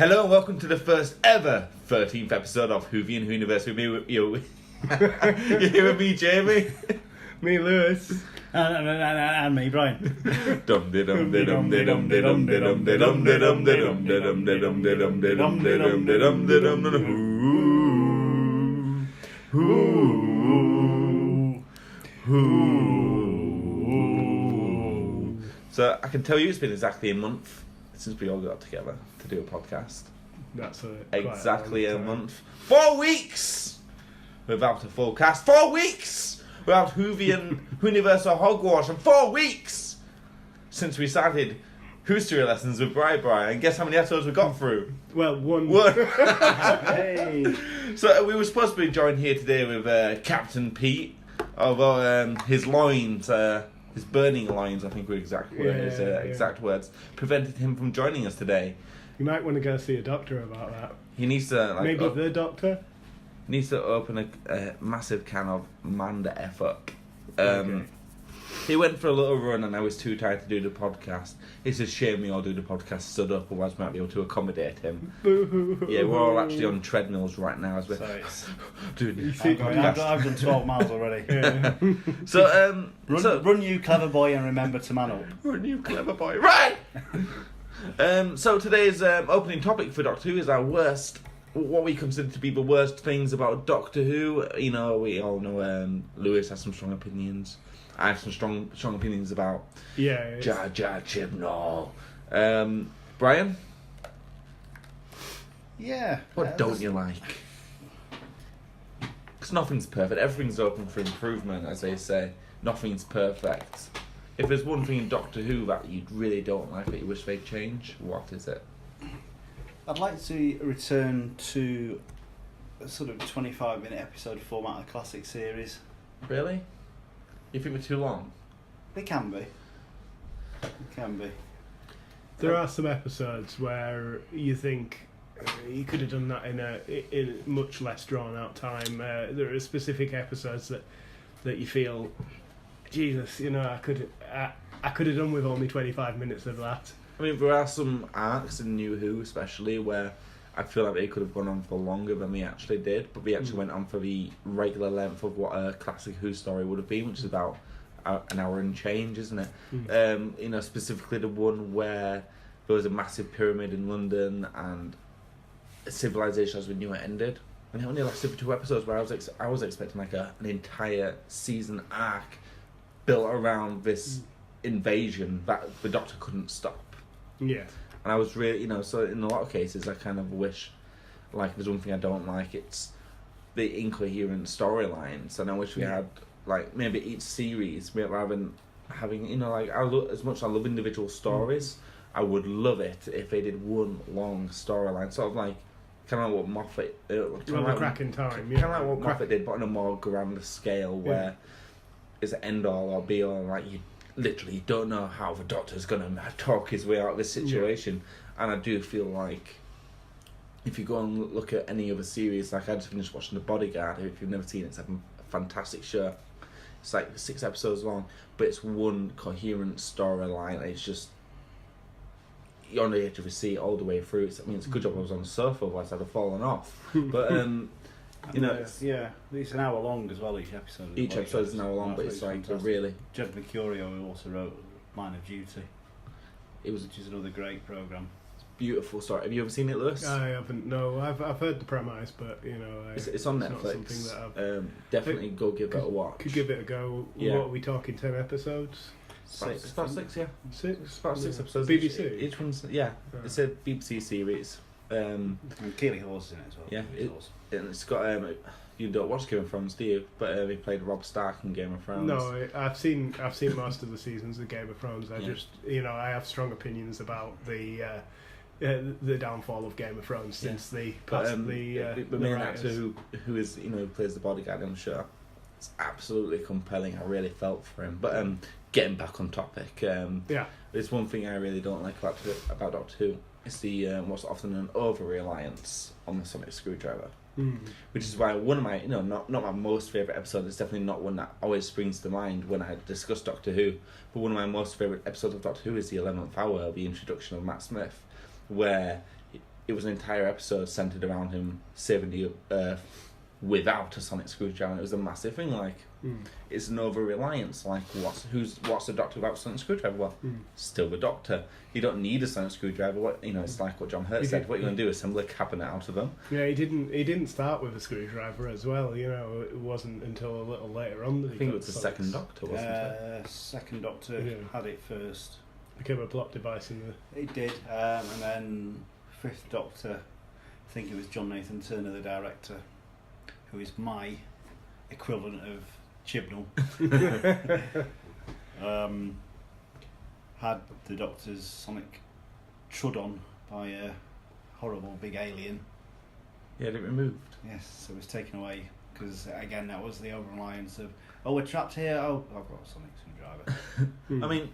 Hello and welcome to the first ever 13th episode of Whoniverse with me. You're here with me, Jamie. Me, Lewis. And me, Brian. So I can tell you it's been exactly a month since we all got together to do a podcast. That's exactly a month. 4 weeks without a full cast. 4 weeks without Whoniverse or Hogwarts. And 4 weeks since we started history lessons with Brian. And guess how many episodes we got through? Well, one. Hey. So we were supposed to be joined here today with Captain Pete, although his loins, his burning loins, I think were exact words, prevented him from joining us today. You might want to go see a doctor about that. He needs to maybe the doctor. Needs to open a massive can of man the F up. Okay. He went for a little run and I was too tired to do the podcast. It's a shame we all do the podcast stood up, otherwise we might be able to accommodate him. Yeah, we're all actually on treadmills right now as we're doing the podcast. I've done 12 miles already. Yeah. Run you clever boy and remember to man up. Run you clever boy. Right! So today's opening topic for Doctor Who is our worst, what we consider to be the worst things about Doctor Who. You know, we all know Lewis has some strong opinions. I have some strong opinions about Jar Jar Chibnall. Brian? Yeah. What don't you like? Because nothing's perfect. Everything's open for improvement, as they say. Nothing's perfect. If there's one thing in Doctor Who that you really don't like, that you wish they'd change, what is it? I'd like to return to a sort of 25-minute episode format of the classic series. Really? You think we're too long? It can be. It can be. There are some episodes where you think you could have done that in a much less drawn out time. There are specific episodes that you feel, Jesus, you know, I could have done with only 25 minutes of that. I mean, there are some arcs in New Who, especially, where I feel like they could have gone on for longer than we actually did, but we actually went on for the regular length of what a classic Who story would have been, which is about an hour and change, isn't it? You know, specifically the one where there was a massive pyramid in London and civilization as we knew it ended. And it only lasted for 2 episodes, where I was expecting like an entire season arc built around this invasion that the Doctor couldn't stop. Yeah. And I was really, you know, so in a lot of cases I kind of wish, like, there's one thing I don't like, it's the incoherent storylines, and I wish we had, like, maybe each series, rather than having, you know, like, as much as I love individual stories, I would love it if they did one long storyline, sort of like, kind of like what Moffat... Cracking Time, kind of like what Moffat did, but on a more grander scale, where it's an end-all or be-all, like, you literally don't know how the Doctor's going to talk his way out of this situation. And I do feel like if you go and look at any other series, like I just finished watching The Bodyguard, if you've never seen it, it's a fantastic show. It's like 6 episodes long, but it's one coherent storyline. It's just, you're on the edge of a seat all the way through. It's a good job I was on the sofa, otherwise I'd have fallen off. But you know, it's an hour long as well, each episode. Each episode is an hour long, but it's like really... Jed Mercurio, who also wrote Line of Duty, which is another great programme. Beautiful story. Have you ever seen it, Lewis? I haven't. No, I've heard the premise, but you know, it's on Netflix. Definitely go give it a watch. Could give it a go. Yeah. What are we talking? 10 episodes? It's about 6, yeah. 6. It's about 6 episodes. BBC. Each one's It's a BBC series. And Keely Hawes is in it as well. Yeah, and it's got you don't watch Game of Thrones, do you? But he played Robb Stark in Game of Thrones. No, I've seen most of the seasons of Game of Thrones. I just, you know, I have strong opinions about the downfall of Game of Thrones since the main actor who is, you know, who plays the bodyguard on the show. It's absolutely compelling. I really felt for him. But getting back on topic, there's one thing I really don't like about Doctor Who. It's the what's often an over-reliance on the sonic screwdriver. Which is why one of my, you know, not my most favourite episode, it's definitely not one that always springs to mind when I discuss Doctor Who, but one of my most favourite episodes of Doctor Who is the 11th Hour, the introduction of Matt Smith, where it was an entire episode centered around him saving the Earth without a sonic screwdriver. And it was a massive thing. Like, it's an over-reliance. Like, what's the Doctor without a sonic screwdriver? Well, still the Doctor. You don't need a sonic screwdriver. It's like what John Hurt said. What are you going to do? Assemble a cabinet out of them? Yeah, he didn't start with a screwdriver as well. It wasn't until a little later on that I think it was the second Doctor, wasn't it? Second Doctor had it first. Became a plot device in the... It did, and then Fifth Doctor, I think it was John Nathan Turner, the director, who is my equivalent of Chibnall, had the Doctor's sonic trod on by a horrible big alien. Yeah, it removed. Yes, so it was taken away, because again, that was the over-reliance of, we're trapped here, I've got a sonic screwdriver. I mean,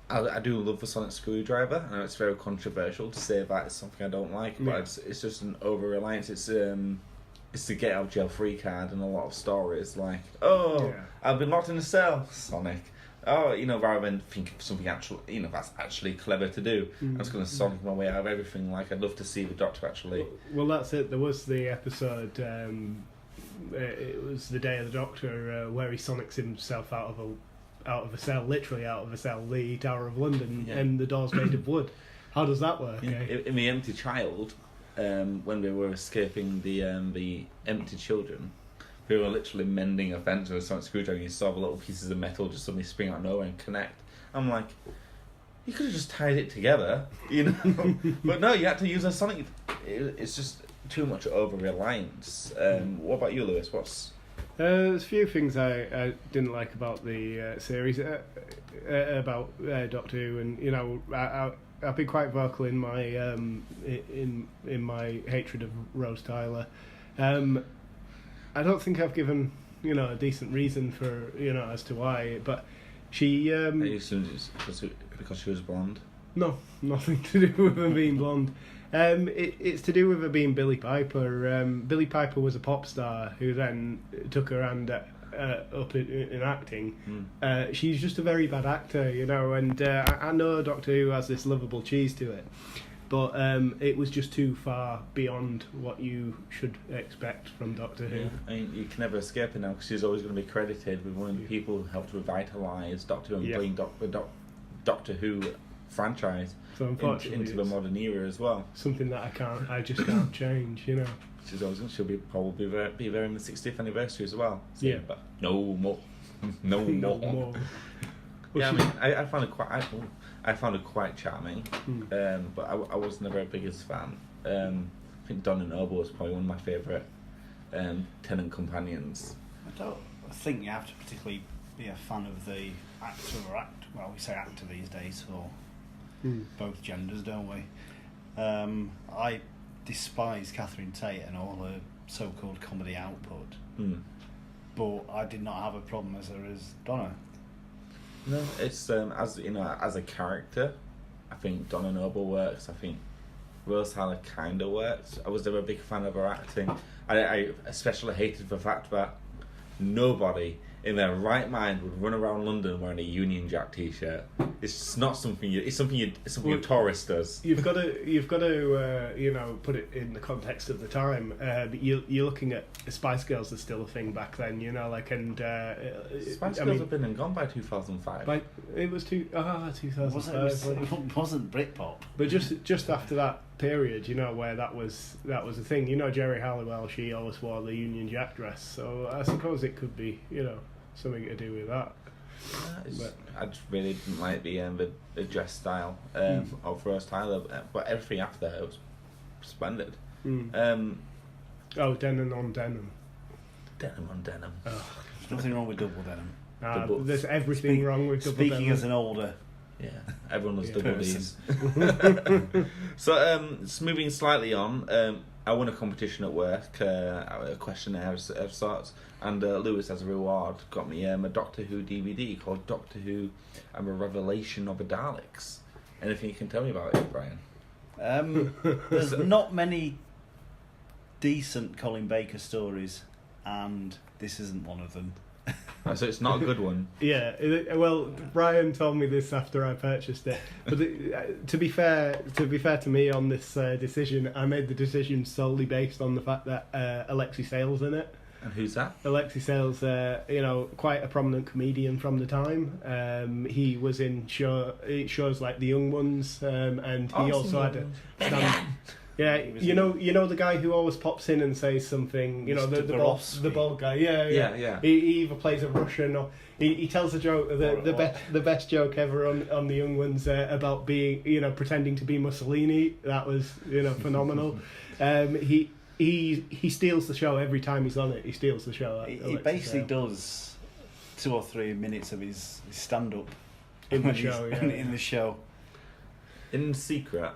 I do love the sonic screwdriver. I know it's very controversial to say that it's something I don't like, but it's just an over-reliance. It's the get out of jail free card in a lot of stories. Like, I've been locked in a cell, Sonic. Rather than think of something actual, that's actually clever to do. I'm just going to Sonic my way out of everything. Like, I'd love to see the Doctor actually. Well, that's it. There was the episode. It was the Day of the Doctor where he sonics himself out of a cell, literally out of a cell, the Tower of London, and the door's made of wood. How does that work? In The Empty Child, when we were escaping the empty children, we were literally mending a fence with a sonic screwdriver, and you saw the little pieces of metal just suddenly spring out of nowhere and connect. I'm like, you could have just tied it together, but no, you had to use a sonic. It's just too much over-reliance. What about you, Lewis? There's a few things I didn't like about the series, about Doctor Who, and I've been quite vocal in my in my hatred of Rose Tyler. I don't think I've given a decent reason for as to why, but she. You assumed it's because she was blonde? No, nothing to do with her being blonde. It's to do with her being Billie Piper. Billie Piper was a pop star who then took her hand up in acting. She's just a very bad actor, and I know Doctor Who has this lovable cheese to it, but it was just too far beyond what you should expect from Doctor Who. Yeah. I mean, you can never escape it now, because she's always going to be credited with one of the people who helped revitalise Doctor Who and bring the Doctor Who franchise So unfortunately, into the modern era as well. Something that I just can't change, She'll probably be there in the 60th anniversary as well. So, yeah, but no more. No more. Yeah, I mean, I found it quite charming, but I was never a biggest fan. I think Donna Noble was probably one of my favourite Tennant companions. I don't think you have to particularly be a fan of the actor or we say actor these days for both genders, don't we? I despise Catherine Tate and all her so-called comedy output, but I did not have a problem as her as Donna. No, it's as a character, I think Donna Noble works. I think Rose Tyler kind of works. I was never a big fan of her acting. I especially hated the fact that nobody in their right mind would run around London wearing a Union Jack T-shirt. It's just not something it's something a tourist does. You've got to put it in the context of the time. But you're looking at Spice Girls are still a thing back then, Spice Girls have been and gone by 2005. It was 2005. It wasn't Britpop. But just after that period, where that was a thing. Jerry Halliwell, she always wore the Union Jack dress, so I suppose it could be, something to do with that. I just really didn't like the dress style of Rose Tyler, but everything after that was splendid. Denim on denim. Denim on denim. There's nothing wrong with double denim. There's everything wrong with double denim. Speaking as an older... Yeah, everyone loves double D's. So, moving slightly on, I won a competition at work, a questionnaire of sorts, and Lewis, as a reward, got me a Doctor Who DVD called Doctor Who and the Revelation of the Daleks. Anything you can tell me about it, Brian? There's not many decent Colin Baker stories, and this isn't one of them. Oh, so it's not a good one. Yeah, well, Brian told me this after I purchased it. But to be fair to me on this decision, I made the decision solely based on the fact that Alexi Sale's in it. And who's that? Alexi Sale's, quite a prominent comedian from the time. He was in shows like The Young Ones, and he also had a stand. Yeah, you know the guy who always pops in and says something. You know, the bald guy. Yeah. He either plays a Russian or he tells a joke. The best joke ever on The Young Ones about being pretending to be Mussolini. That was phenomenal. He steals the show every time he's on it. He steals the show. He basically does 2 or 3 minutes of his stand up in the show. In the show. In secret,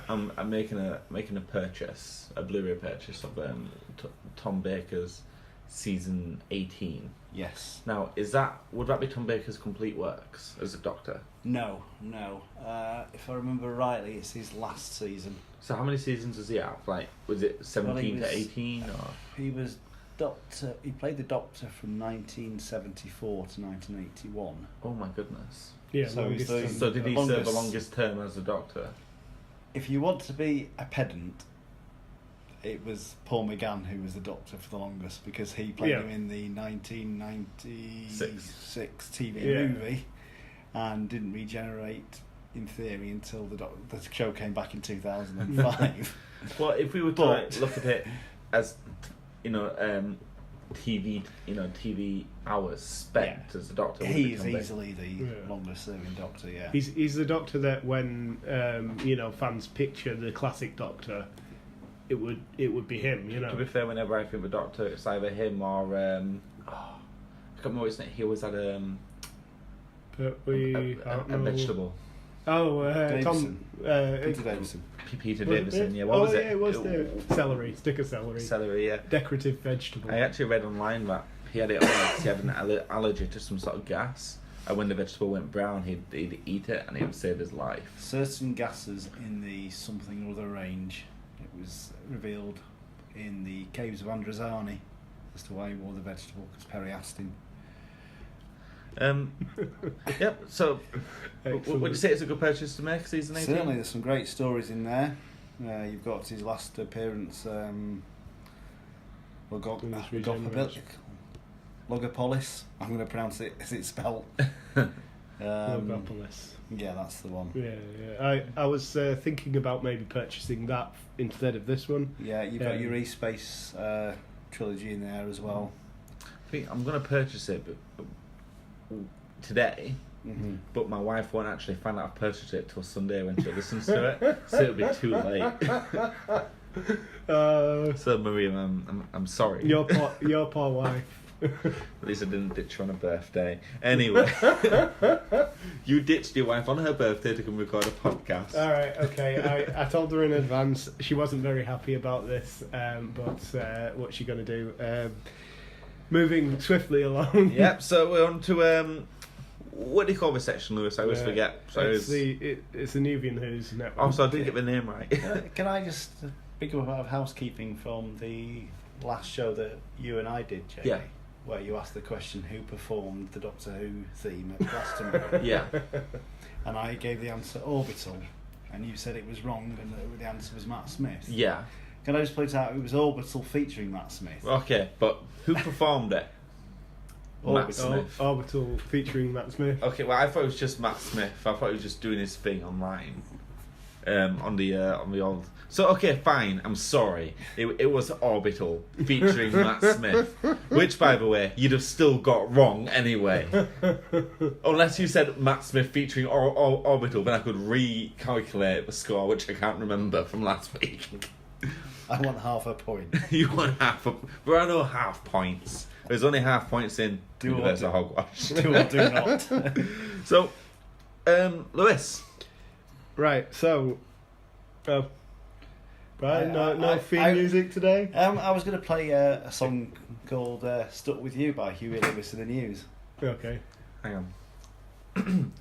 I'm making a purchase, a Blu-ray purchase of Tom Baker's season 18. Yes. Now, would that be Tom Baker's complete works as a Doctor? No. If I remember rightly, it's his last season. So how many seasons does he have? Like, was it 17 to 18 or? He was Doctor. He played the Doctor from 1974 to 1981. Oh my goodness. Yeah. So did he serve the longest term as a Doctor? If you want to be a pedant, it was Paul McGann who was the Doctor for the longest, because he played him in the 1996 TV movie and didn't regenerate in theory until the show came back in 2005. Well, if we were to look at it as TV hours spent as a Doctor, he is easily the longest serving Doctor. Yeah, he's the Doctor that when fans picture the classic Doctor, it would be him. To be fair, whenever I think of a Doctor, it's either him or I can't remember his name. He always had a vegetable. Oh, Davison. Peter Davison. Peter Davison, yeah. What was it? Yeah, it was celery, stick of celery. Celery, yeah. Decorative vegetable. I actually read online that he had it on because he had an allergy to some sort of gas, and when the vegetable went brown, he'd eat it and it would save his life. Certain gases in the something or other range, it was revealed in the caves of Androzani as to why he wore the vegetable, because Perry asked him. Yep, so would you say it's a good purchase to make, season 18? Certainly, there's some great stories in there. You've got his last appearance, Logopolis. I'm going to pronounce it as it's spelled. Logopolis. Yeah, that's the one. Yeah. I was thinking about maybe purchasing that instead of this one. Yeah, you've got your E-Space trilogy in there as well. I think I'm going to purchase it today, but my wife won't actually find out I've purchased it till Sunday when she listens to it, so it'll be too late. So Maria, I'm sorry. Your poor wife. At least I didn't ditch her on her birthday. Anyway, you ditched your wife on her birthday to come record a podcast. All right, okay. I told her in advance. She wasn't very happy about this, but what's she going to do? Moving swiftly along. Yep, so we're on to what do you call this section, Lewis? I always forget. So it's the Nubian Who's network. Oh, so I didn't get the name right. Can I just pick up a bit of housekeeping from the last show that you and I did, Jake? Yeah. Where you asked the question, who performed the Doctor Who theme at Glastonbury? Yeah. And I gave the answer Orbital, and you said it was wrong, and the answer was Matt Smith. Yeah. Can I just point out it was Orbital featuring Matt Smith? Okay, but who performed it? Matt Smith. Orbital featuring Matt Smith. Okay, well I thought it was just Matt Smith. I thought he was just doing his thing online, on the old. So okay, fine. I'm sorry. It was Orbital featuring Matt Smith, which, by the way, you'd have still got wrong anyway. Unless you said Matt Smith featuring Orbital, then I could recalculate the score, which I can't remember from last week. I want half a point. You want half a... There are no half points. There's only half points in Universal Hogwash. Do or do not. So, Lewis. Right, so... Brian, no theme music today? I was going to play a song called Stuck With You by Huey Lewis and the News. Okay. Hang on.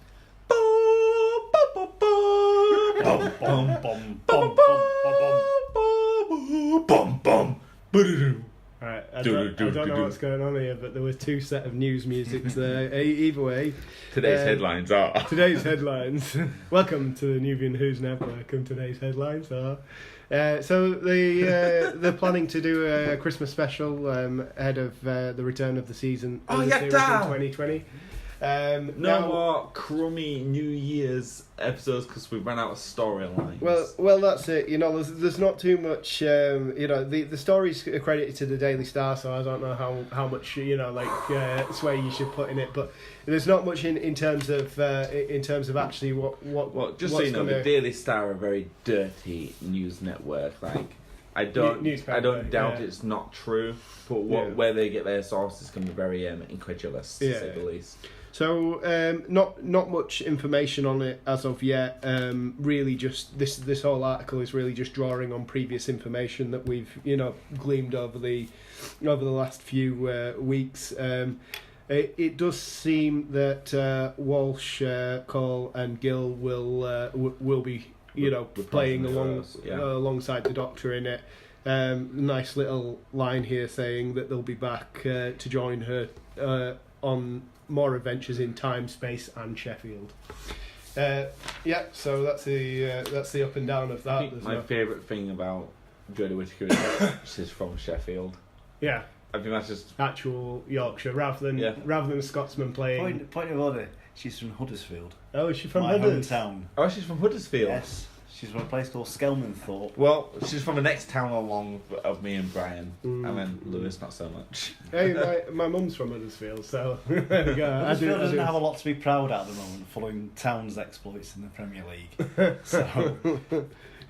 Right, I don't know what's going on here, but there were two set of news musics there. Either way, Today's headlines are. Today's headlines. Welcome to the Nubian Who's Network, and today's headlines are. So they're planning to do a Christmas special ahead of the return of the season. Oh, yeah, series in 2020. No more crummy New Year's episodes because we've run out of storylines. Well, that's it. You know, there's not too much. You know, the story's accredited to the Daily Star, so I don't know how much sway you should put in it. But there's not much in terms of actually what. Well, just so you know, the Daily Star are a very dirty news network. Like, I don't doubt it's not true, but where they get their sources can be very incredulous, to say the least. So not much information on it as of yet. Really, just this whole article is really just drawing on previous information that we've gleaned over the last few weeks. It does seem that Walsh, Cole, and Gill will be playing alongside the Doctor in it. Nice little line here saying that they'll be back to join her on more adventures in time, space, and Sheffield. So that's the up and down of that. I think my favourite thing about Jodie Whittaker is she's from Sheffield. Yeah. I think that's just actual Yorkshire rather than a Scotsman playing. Point of order. She's from Huddersfield. Oh, is she from my Huddersfield? hometown? Oh, she's from Huddersfield. Yes. She's from a place called Skelmanthorpe. Well, she's from the next town along of me and Brian. I mean, Lewis, not so much. Hey, my mum's from Huddersfield, so there we go. Huddersfield doesn't have a lot to be proud at the moment, following Town's exploits in the Premier League. So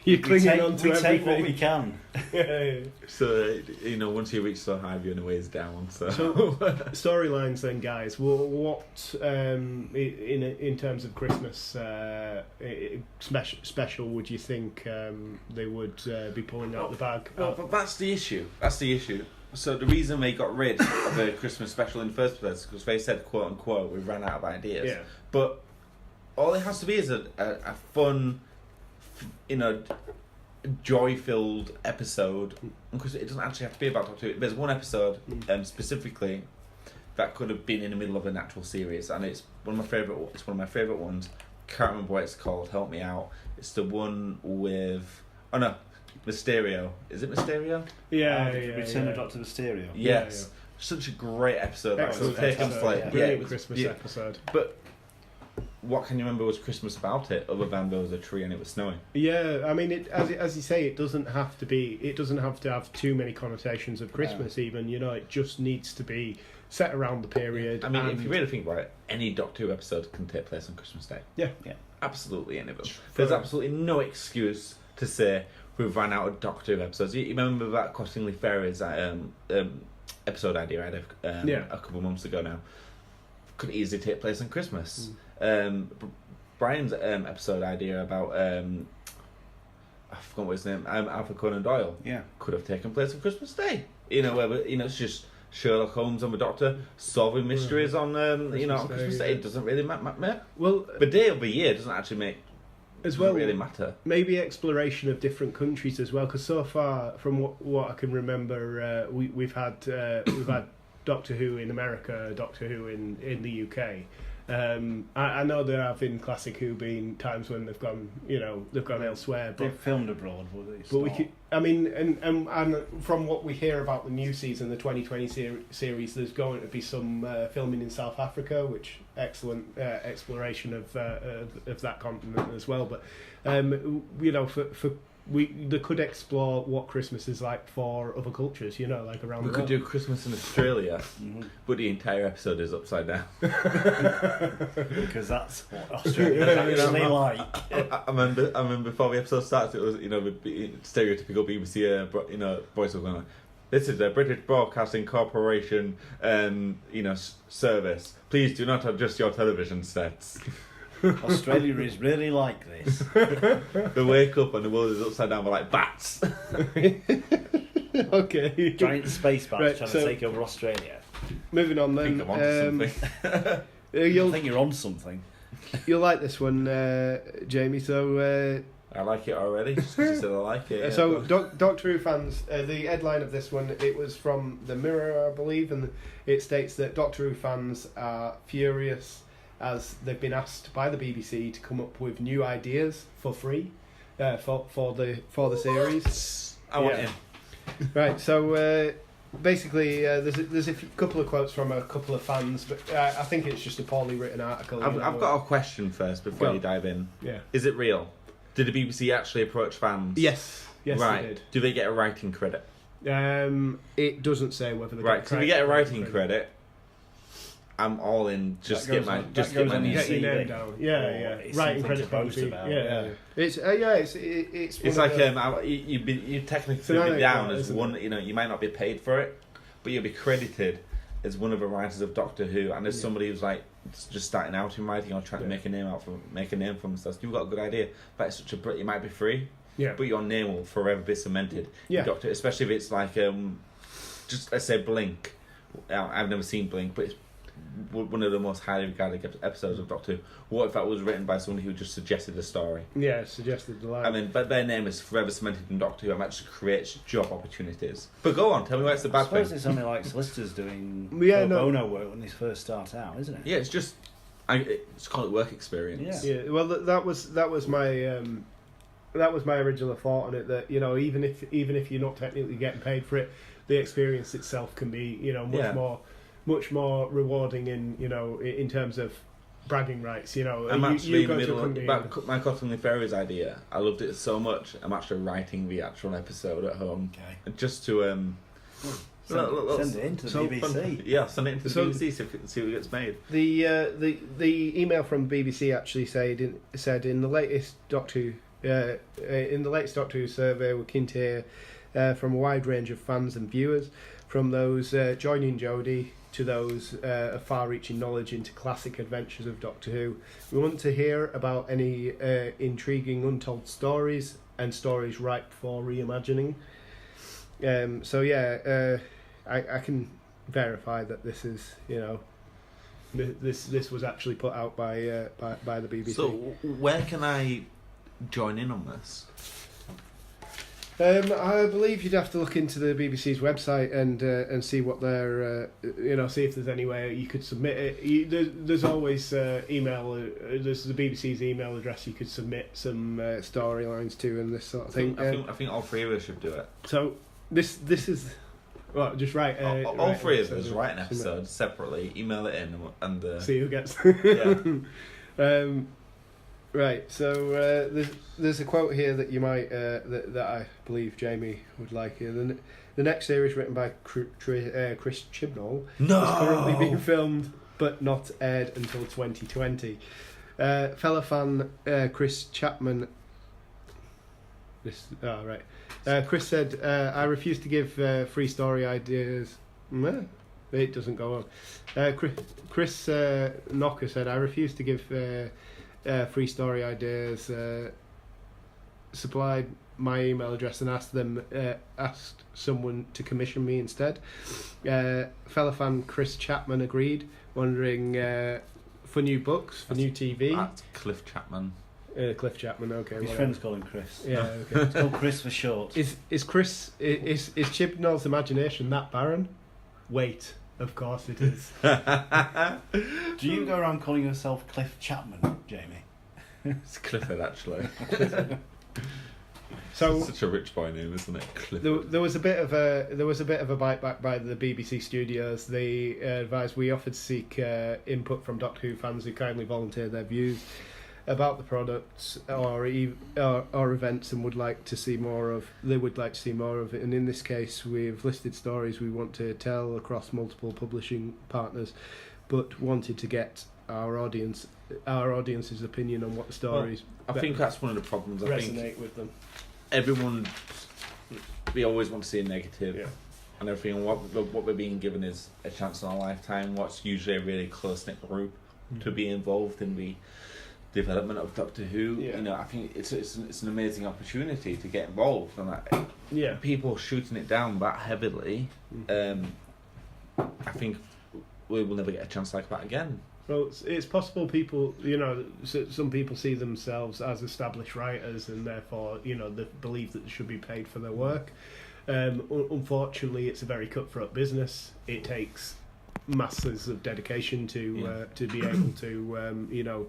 you're clinging on to everything. We take what we can. So, once you reach so high, you're in a ways down. So storylines then, guys. Well, what in terms of Christmas special would you think they would be pulling out the bag? Well, but that's the issue. So the reason they got rid of the Christmas special in the first place is because they said, quote unquote, we ran out of ideas. Yeah. But all it has to be is a fun, joy-filled episode, because it doesn't actually have to be about Doctor Who. There's one episode specifically that could have been in the middle of an actual series, and it's one of my favourite ones. Can't remember what it's called. Help me out. It's the one with Mysterio. Is it Mysterio? Return of Dr. Mysterio. Yes. Such a great episode. Excellent episode. Brilliant Christmas episode. But what can you remember was Christmas about it, other than there was a tree and it was snowing? Yeah, I mean, as you say, it doesn't have to have too many connotations of Christmas. Even it just needs to be set around the period. I mean, if you really think about it, any Doctor Who episode can take place on Christmas Day. Yeah. Absolutely any of them. There's absolutely no excuse to say we've run out of Doctor Who episodes. You remember that Costingley Fairies episode idea I had a couple of months ago now? Could easily take place on Christmas. Brian's episode idea about I forgot what his name, Arthur Conan Doyle. Yeah, could have taken place on Christmas Day. Where it's just Sherlock Holmes and the Doctor solving mysteries on on Christmas Day. It doesn't really matter. Well, the day of the year doesn't actually really matter. Maybe exploration of different countries as well, because so far, from what I can remember, we've had Doctor Who in America, Doctor Who in the UK. I know there have been Classic Who been times when they've gone elsewhere. But they've filmed abroad, but we could, and from what we hear about the new season, the 2020 series, there's going to be some filming in South Africa, which excellent exploration of that continent as well. But they could explore what Christmas is like for other cultures, like around the world. We could do Christmas in Australia, but the entire episode is upside down. Because that's what Australia is actually like. I remember before the episode starts, it was, the stereotypical BBC, voice of going like, this is a British Broadcasting Corporation, service. Please do not adjust your television sets. Australia is really like this. They wake up and the world is upside down. We're like bats. Okay. Giant space bats trying to take over Australia. Moving on then. I think you're on something. You'll like this one, Jamie. So I like it already. Just 'cause you said I like it. Yeah, So, but- Doctor Who fans, the headline of this one, it was from the Mirror, I believe, and it states that Doctor Who fans are furious as they've been asked by the BBC to come up with new ideas for free for the series. I want Yeah. him. Right. So basically, there's a couple of quotes from a couple of fans, but I think it's just a poorly written article. I've got a question first before Go you on. dive in. Yeah. Is it real? Did the BBC actually approach fans? Yes. Yes, right. they did. Do they get a writing credit? It doesn't say whether they Right. So if we get a writing credit, I'm all in. Just That get goes my on- just that get goes my on your name. Get your CV. name down. Yeah, Or yeah. it's Writing something credit to boast probably. about, Yeah. yeah. It's It's one like of the- you technically It's an put it down anecdote, as isn't one. it? You know, you might not be paid for it, but you'll be credited as one of the writers of Doctor Who, and as Yeah. somebody who's like just starting out in writing or trying to Yeah. make a name for themselves. You've got a good idea, but it's such a. You might be free, Yeah. but your name will forever be cemented. Yeah. Doctor, especially if it's like just let's say Blink. I've never seen Blink, but it's one of the most highly regarded episodes of Doctor Who. What if that was written by somebody who just suggested a story? Yeah, suggested the line. I mean, but their name is forever cemented in Doctor Who and actually creates job opportunities. But go on, tell me why it's the I bad suppose thing. it's only like solicitors doing Yeah, pro no. bono work when they first start out, isn't it? Yeah, it's just, it's called it work experience. Yeah. Yeah, well, that was my original thought on it. That even if you're not technically getting paid for it, the experience itself can be much more rewarding in terms of bragging rights. I'm you actually in go the to a middle company of my Cottonley Fairies idea. I loved it so much. I'm actually writing the actual episode at home. Okay. Just to Send it into the So BBC. Yeah, send it into the So- BBC see what gets made. the email from BBC actually said in the latest Doctor Who survey, we're keen to hear from a wide range of fans and viewers, from those joining Jodie to those of far-reaching knowledge into classic adventures of Doctor Who. We want to hear about any intriguing untold stories and stories ripe for reimagining. I can verify that this is this was actually put out by the BBC. So where can I join in on this? I believe you'd have to look into the BBC's website and see what their see if there's any way you could submit it. There's always email. There's the BBC's email address you could submit some storylines to and this sort of thing. I think all three of us should do it. So this is well, just write. All three of us submit. write an episode separately, email it in, and See who gets. yeah. Right, so there's a quote here that you might that I believe Jamie would like here. The next series, written by Chris Chibnall, is currently being filmed but not aired until 2020. Fellow fan Chris Chapman. Chris said, "I refuse to give free story ideas." It doesn't go on. Chris Knocker said, "I refuse to give free story ideas." Supplied my email address and asked someone to commission me instead. Fellow fan Chris Chapman agreed, wondering for new books, for new TV. That's Cliff Chapman. Cliff Chapman, okay. His whatever. friends call him Chris. Yeah, okay. It's called Chris for short. Is Chibnall's imagination that barren? Wait, of course it is. Do you go around calling yourself Cliff Chapman, Jamie? It's Clifford, actually. So It's such a rich boy name, isn't it? Clifford. there was a bit of a bite back by the BBC studios. They advised we offered to seek input from Doctor Who fans who kindly volunteered their views about the products or events and would like to see more of. They would like to see more of it. And in this case, we've listed stories we want to tell across multiple publishing partners, but wanted to get our audience's opinion on what the stories. I think that's one of the problems. I resonate think with them. everyone, we always want to see a negative. Yeah. And everything, and what we're being given is a chance in our lifetime. What's usually a really close-knit group to be involved in the development of Doctor Who. Yeah. I think it's an amazing opportunity to get involved, and Yeah. people shooting it down that heavily. I think we will never get a chance like that again. Well, it's possible people, some people see themselves as established writers and therefore, they believe that they should be paid for their work. Unfortunately, it's a very cutthroat business. It takes masses of dedication to be able to,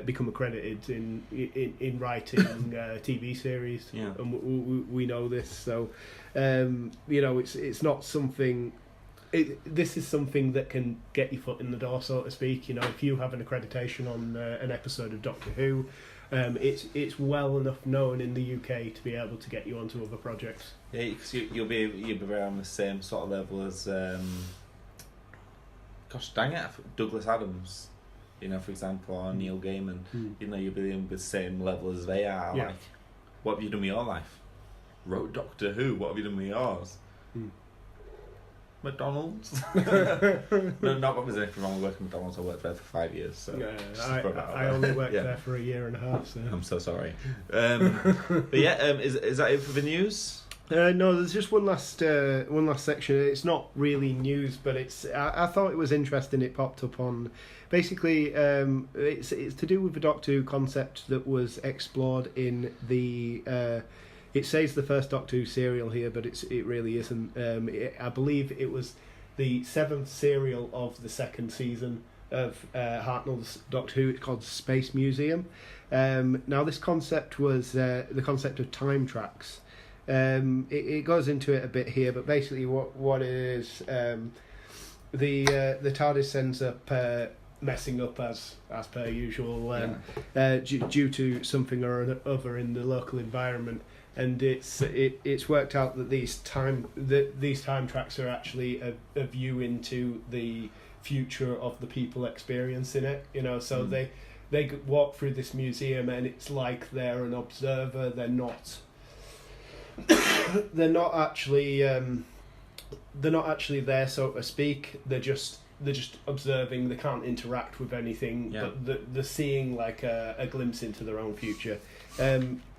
become accredited in writing TV series. Yeah. And we know this. So, it's not something... this is something that can get your foot in the door, so to speak. If you have an accreditation on an episode of Doctor Who, it's well enough known in the UK to be able to get you onto other projects. Yeah, because you'll be around the same sort of level as, gosh dang it, Douglas Adams. For example, or Neil Gaiman. You'll be in the same level as they are. Yeah. Like, what have you done with your life? Wrote Doctor Who. What have you done with yours? McDonald's. No, not that there's anything wrong with working at McDonald's. I worked there for 5 years. So I only worked there for a year and a half. So. I'm so sorry. But yeah, is that it for the news? No, there's just one last section. It's not really news, but I thought it was interesting. It popped up on basically it's to do with the Doctor Who concept that was explored in the. It says the first Doctor Who serial here, but it really isn't. I believe it was the 7th serial of the 2nd season of Hartnell's Doctor Who. It's called Space Museum. Now, this concept was the concept of time tracks. It goes into it a bit here, but basically what it is, the TARDIS ends up messing up as per usual due to something or other in the local environment. And it's worked out that these time tracks are actually a view into the future of the people experiencing it. So they walk through this museum, and it's like they're an observer. They're not actually there, so to speak. They're just observing. They can't interact with anything, but they're seeing like a glimpse into their own future.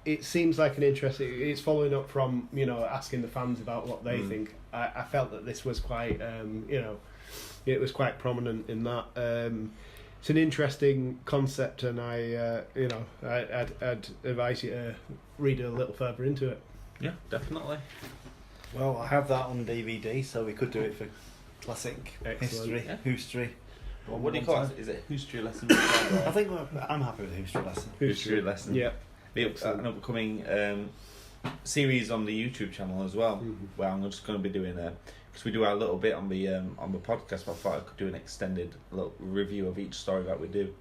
It seems like an interesting... It's following up from, asking the fans about what they think. I felt that this was quite, it was quite prominent in that. It's an interesting concept, and I'd advise you to read a little further into it. Yeah, definitely. Well, I have that on DVD, so we could do it for classic history, history. Well, what do you call it? Is it history lesson? I think I'm happy with history lesson. History lesson. Yeah. An upcoming series on the YouTube channel as well, where I'm just going to be doing because we do our little bit on the podcast. But I thought I could do an extended little review of each story that we do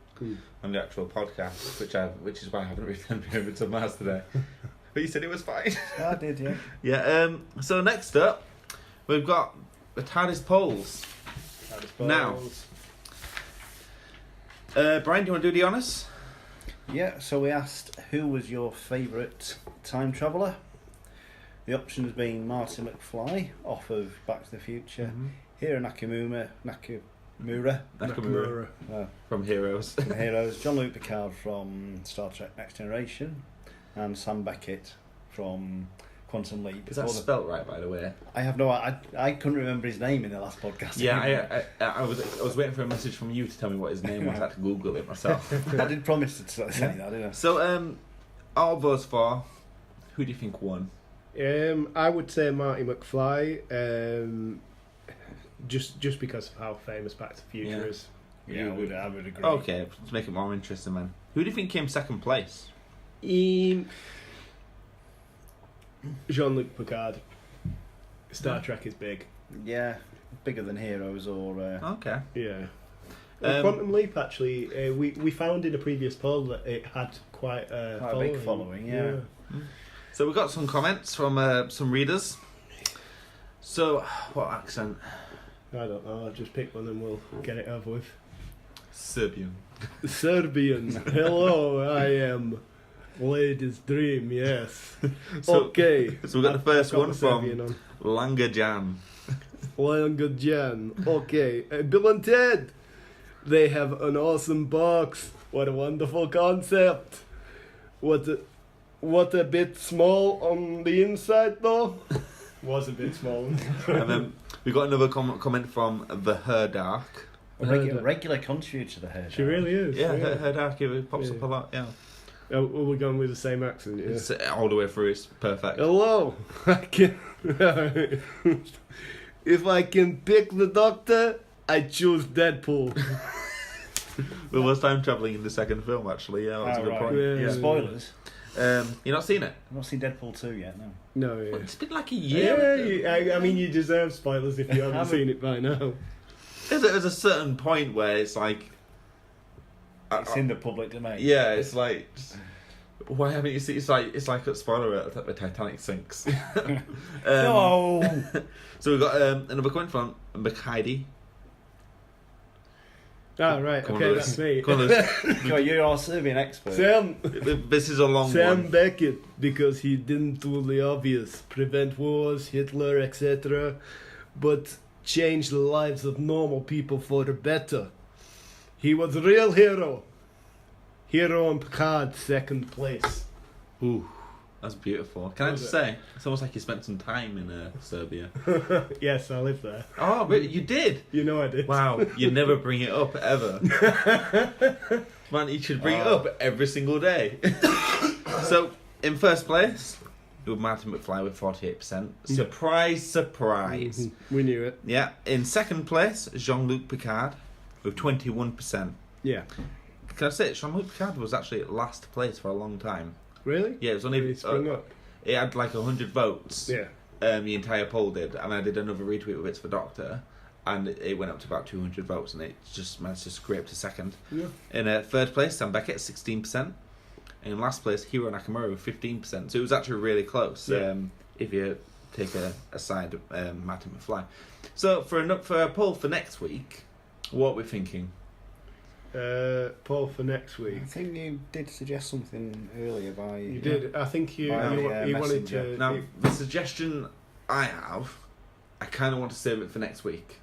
on the actual podcast, which is why I haven't written over to Mars today. But you said it was fine. I did, yeah. Yeah. So next up, we've got the TARDIS polls. Now, Brian, do you want to do the honours? Yeah, so we asked who was your favourite time traveller. The options being Marty McFly off of Back to the Future, Hiro Nakamura From Heroes, Jean-Luc Picard from Star Trek Next Generation, and Sam Beckett from Quantum Leap. Is that spelt right, by the way? I have no... I couldn't remember his name in the last podcast. Yeah, I was waiting for a message from you to tell me what his name was. I had to Google it myself. I did promise to say that, didn't I? So, all those four, who do you think won? I would say Marty McFly, just because of how famous Back to the Future is. Yeah, I would agree. Okay, let's make it more interesting, then. Who do you think came second place? Jean-Luc Picard. Star Trek is big. Yeah, bigger than Heroes or... Okay. Yeah. Quantum Leap, actually, we found in a previous poll that it had quite a big following, yeah. So we got some comments from some readers. So, what accent? I don't know, I'll just pick one and we'll get it over with. Serbian. Hello, I am... Lady's Dream, yes. So we got the first one from Langajan. Okay. Bill and Ted. They have an awesome box. What a wonderful concept. What a bit small on the inside, though. Was a bit small. And then we got another comment from The Her Dark. A regular contributor to the Herd. She really is. Yeah, her dad pops up a lot. Yeah. Oh, we're going with the same accent. Yeah. It's all the way through. It's perfect. Hello. If I can pick the Doctor, I choose Deadpool. There was time travelling in the second film, actually. Yeah, that's a good point. Yeah. Spoilers. You not seen it? I've not seen Deadpool 2 yet, no. No, yeah. Well, it's been like a year. Yeah, I mean, you deserve spoilers if you haven't seen it by now. There's a certain point where it's like... It's in the public domain. Yeah, it's like... Why haven't you seen... It's like a spoiler alert that the Titanic sinks. No! So we've got another comment from McHeidi. Ah, right, okay, that's me. You're our Serbian expert. Sam, This is a long Sam one. Beckett, because he didn't do the obvious, prevent wars, Hitler, etc., but change the lives of normal people for the better. He was a real hero. Hero and Picard, second place. Ooh, that's beautiful. Can I just say, it's almost like you spent some time in Serbia. Yes, I live there. Oh, really? You did? You know I did. Wow, you never bring it up, ever. Man, you should bring it up every single day. So, in first place, it was Martin McFly with 48%. Surprise, surprise. We knew it. Yeah. In second place, Jean-Luc Picard with 21%. Yeah. Can I say, Jean-Luc Picard was actually at last place for a long time. Really? Yeah, it was only... It sprung up. It had like 100 votes. Yeah. The entire poll did, and I did another retweet with It's for Doctor, and it went up to about 200 votes, and it just managed to scrape to second. Yeah. In third place, Sam Beckett, 16%. And in last place, Hiro Nakamura with 15%. So it was actually really close, Yeah. if you take aside Martin McFly. So for a poll for next week, what are we thinking? Paul, for next week. I think you did suggest something earlier by... You did. I think you wanted Messenger. to... Now, the suggestion I have, I kind of want to save it for next week.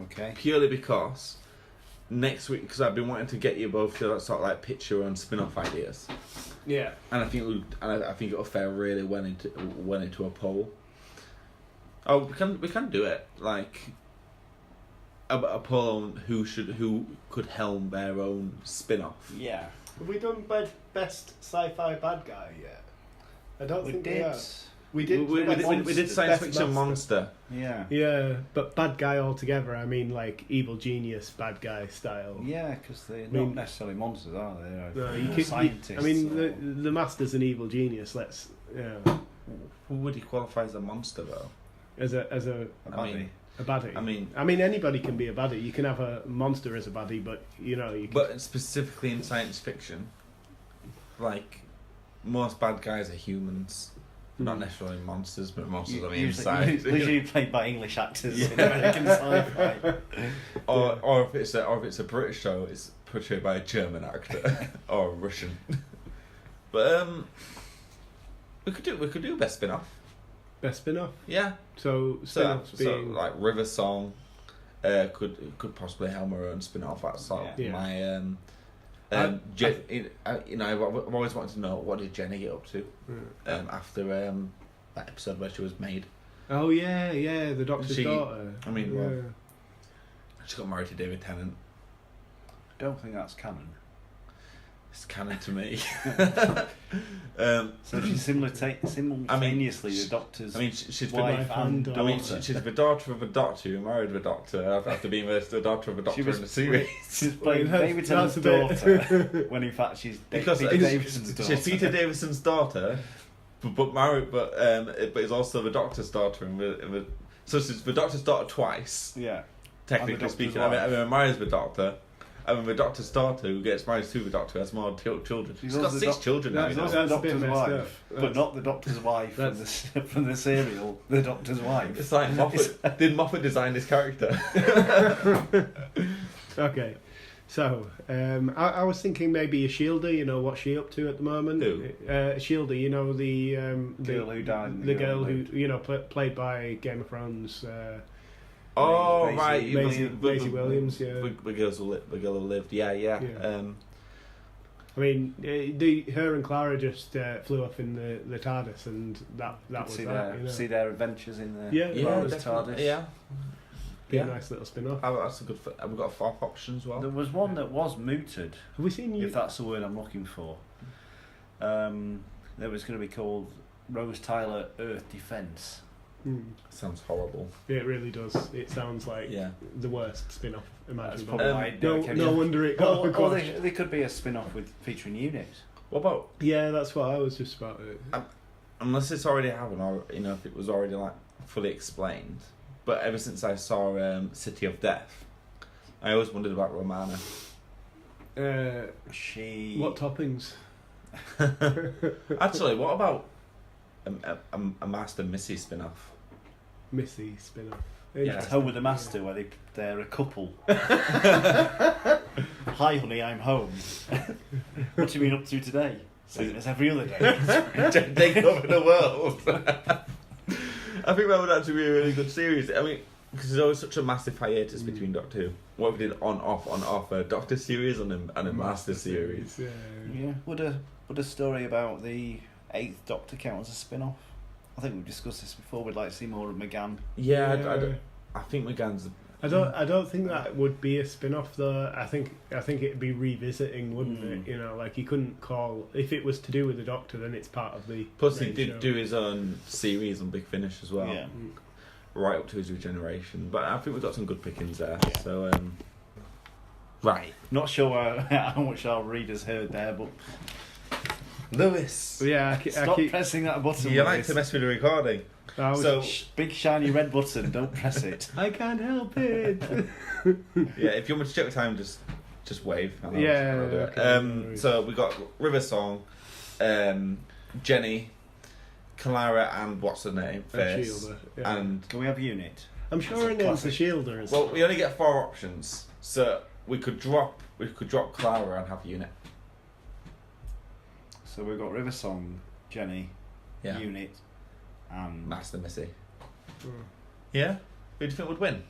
Okay. Purely because next week, because I've been wanting to get you both to sort of like pitch your own spin-off ideas, Yeah. and I think it'll fare really well into a poll. Oh, we can do it like a poll on who could helm their own spin-off. Yeah. Have we done best sci-fi bad guy yet? I don't think we have. We did. We did science Best fiction monster. Yeah. Yeah, but bad guy altogether. I mean, like evil genius bad guy style. Yeah, because they're mean- not necessarily monsters, are they? No, They're you more could. scientists. I mean, or- the master's an evil genius. Let's. Yeah. Who would he qualify as a monster though? As a a I mean, baddie. I mean, anybody can be a baddie. You can have a monster as a baddie, but you know you can. but specifically in science fiction, like most bad guys are humans. Not necessarily monsters, but monsters on the inside. Usually played by English actors in Yeah. American sci-fi. Or if it's a British show, it's portrayed by a German actor or a Russian. But we could do best spin-off. Best spin-off. Yeah. So So spin-offs being like River Song, could possibly helm her own spin-off. That's sort of Yeah. my I've always wanted to know what did Jenny get up to after that episode where she was made. Oh yeah, the Doctor's She- daughter. I mean, yeah. well, she got married to David Tennant. Don't think that's canon. It's canon to me. So she's simultaneously the Doctor's she's wife been- and I daughter. mean, she's the daughter of a doctor who married the doctor after being the daughter of a doctor in the series. She's playing Well, David that's Tennant's a bit- daughter, when in fact she's Because Peter Davison's daughter. she's Peter Davison's daughter, but married, but is also the doctor's daughter. So she's the doctor's daughter twice, Yeah. technically doctor's speaking. wife. I mean, marries the doctor. I mean, the doctor's daughter who gets married to the doctor has more children. She's got also 6 the children now. She's You know? also the That's a bit Doctor's messed wife, up. but not the Doctor's wife from the serial. The Doctor's wife. It's like Moffat. Did Moffat design this character? Okay, so I was thinking maybe a Shielder. You know what's she up to at the moment? Who? Shielder. You know the Girl who died and The the girl girl who who lived. played by Game of Thrones. Oh Maisie- right, Maisie Williams. Yeah. The girl who lived. Yeah. Yeah. I mean, her and Clara just flew off in the TARDIS, and that was see that. their You know? see their adventures in the Yeah, Yeah, Clara's definitely, TARDIS. yeah. Be a nice little spin-off. Oh, that's a good. Have we got a fourth option as well? There was one that was mooted. Have we seen you? If that's the word I'm looking for. That was going to be called Rose Tyler Earth Defence. Sounds horrible. Yeah, it really does. It sounds like the worst spin-off imaginable. No wonder it got a or they could be a spin-off with featuring Unit. What about? Yeah, that's what I was just about. Unless it's already happened, or if it was already like fully explained. But ever since I saw City of Death, I always wondered about Romana. What toppings? Actually, what about a Master Missy spin-off? Missy spin-off. Yeah. Home with the Master, where they're a couple. Hi, honey, I'm home. What have you been up to today? Same as every other day. Take over the world. I think that would actually be a really good series. I mean, because there's always such a massive hiatus between Doctor Who. What if we did on-off, a Doctor series and a Master series? Yeah. Would a story about the 8th Doctor count as a spin-off? I think we've discussed this before. We'd like to see more of McGann. Yeah. I think McGann's. I don't think that would be a spin-off though. I think it'd be revisiting, wouldn't it? Like he couldn't call if it was to do with the Doctor, then it's part of the. Plus, he did do his own series on Big Finish as well. Yeah. Right up to his regeneration, but I think we've got some good pickings there. Yeah. So, right. Not sure how much our readers heard there, but Lewis. Yeah, stop pressing that button. You like to mess with the recording. So big shiny red button. Don't press it. I can't help it. Yeah, if you want me to check the time, just wave. I'll do it. Okay, so we got River Song, Jenny, Clara, and what's her name? Shielder. Yeah. And can we have Unit? I'm sure her name's the Shielder. Well, we only get 4 options, so we could drop Clara and have Unit. So we've got River Song, Jenny, Unit, and Master Missy. Yeah, who do you think would win?